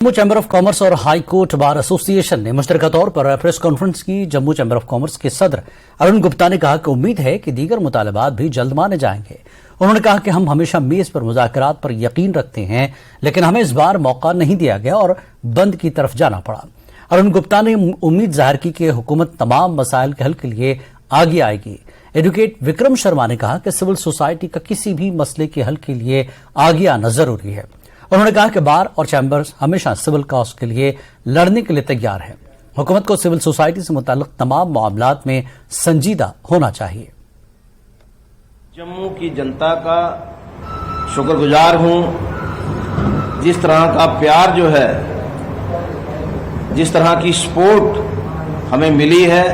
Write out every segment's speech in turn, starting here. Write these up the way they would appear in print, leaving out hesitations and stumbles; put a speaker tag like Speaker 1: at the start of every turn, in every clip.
Speaker 1: Jammu chamber of commerce और high court bar association ने मुश्तरका तौर पर प्रेस कॉन्फ्रेंस की। जम्मू चैम्बर ऑफ कॉमर्स के सदर अरुण गुप्ता ने कहा कि उम्मीद है कि दीगर मुतालबात भी जल्द माने जाएंगे। उन्होंने कहा कि हम हमेशा मेज पर मुज़ाकरात पर यकीन रखते हैं, लेकिन हमें इस बार मौका नहीं दिया गया और बंद की तरफ जाना पड़ा। अरुण गुप्ता ने उम्मीद जाहिर की कि हुकूमत तमाम मसाइल के हल के लिए आगे आएगी। एडवोकेट विक्रम शर्मा ने कहा कि सिविल सोसाइटी का किसी भी मसले के हल के लिए आगे आना जरूरी है। उन्होंने कहा कि बार और चैम्बर्स हमेशा सिविल कॉज के लिए लड़ने के लिए तैयार है। हुकूमत को सिविल सोसाइटी से मुताल्लिक तमाम मामलात में संजीदा होना चाहिए।
Speaker 2: जम्मू की जनता का शुक्रगुजार हूं। जिस तरह का प्यार जो है, जिस तरह की सपोर्ट हमें मिली है,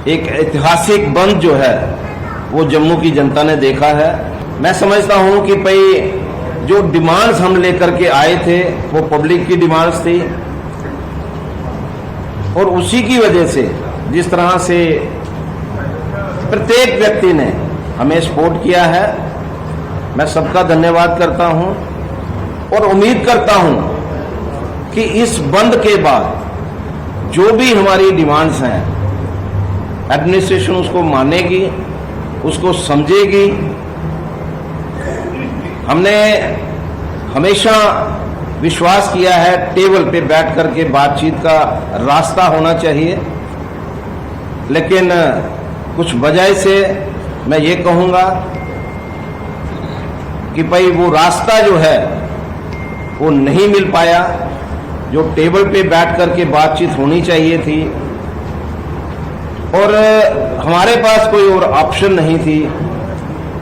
Speaker 2: एक ऐतिहासिक बंद जो है वो जम्मू की जनता ने देखा है। मैं समझता हूं कि भाई जो डिमांड्स हम लेकर के आए थे वो पब्लिक की डिमांड्स थी, और उसी की वजह से जिस तरह से प्रत्येक व्यक्ति ने हमें सपोर्ट किया है, मैं सबका धन्यवाद करता हूं और उम्मीद करता हूं कि इस बंद के बाद जो भी हमारी डिमांड्स हैं एडमिनिस्ट्रेशन उसको मानेगी, उसको समझेगी। हमने हमेशा विश्वास किया है टेबल पे बैठ करके बातचीत का रास्ता होना चाहिए, लेकिन कुछ वजह से मैं ये कहूंगा कि भाई वो रास्ता जो है वो नहीं मिल पाया। जो टेबल पे बैठ करके बातचीत होनी चाहिए थी और हमारे पास कोई और ऑप्शन नहीं थी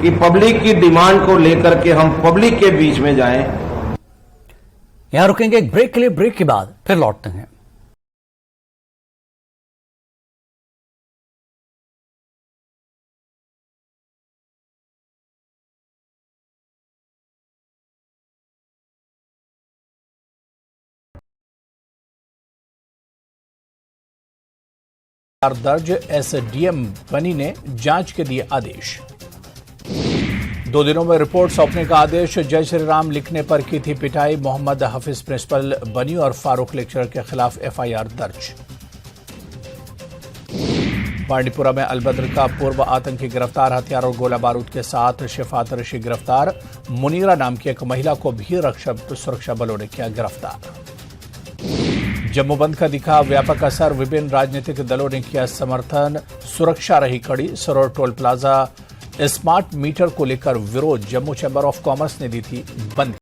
Speaker 2: कि पब्लिक की डिमांड को लेकर के हम पब्लिक के बीच में जाएं।
Speaker 1: यहां रुकेंगे एक ब्रेक के लिए, ब्रेक के बाद फिर लौटते हैं।
Speaker 3: दर्ज एसडीएम बनी ने जांच के दिए आदेश। 2 दिनों में रिपोर्ट सौंपने का आदेश। जय श्री राम लिखने पर की थी पिटाई। मोहम्मद हफीज प्रिंसिपल बनी और फारूक लेक्चरर के खिलाफ एफआईआर दर्ज। बांडीपुरा में अलबद्र का पूर्व आतंकी गिरफ्तार। हथियार और गोला बारूद के साथ शिफात ऋषि गिरफ्तार। मुनीरा नाम की एक महिला को भी सुरक्षा बलों ने किया गिरफ्तार। जम्मू बंद का दिखा व्यापक असर। विभिन्न राजनीतिक दलों ने किया समर्थन। सुरक्षा रही कड़ी। सरोवर टोल प्लाजा स्मार्ट मीटर को लेकर विरोध। जम्मू चैम्बर ऑफ कॉमर्स ने दी थी बंद।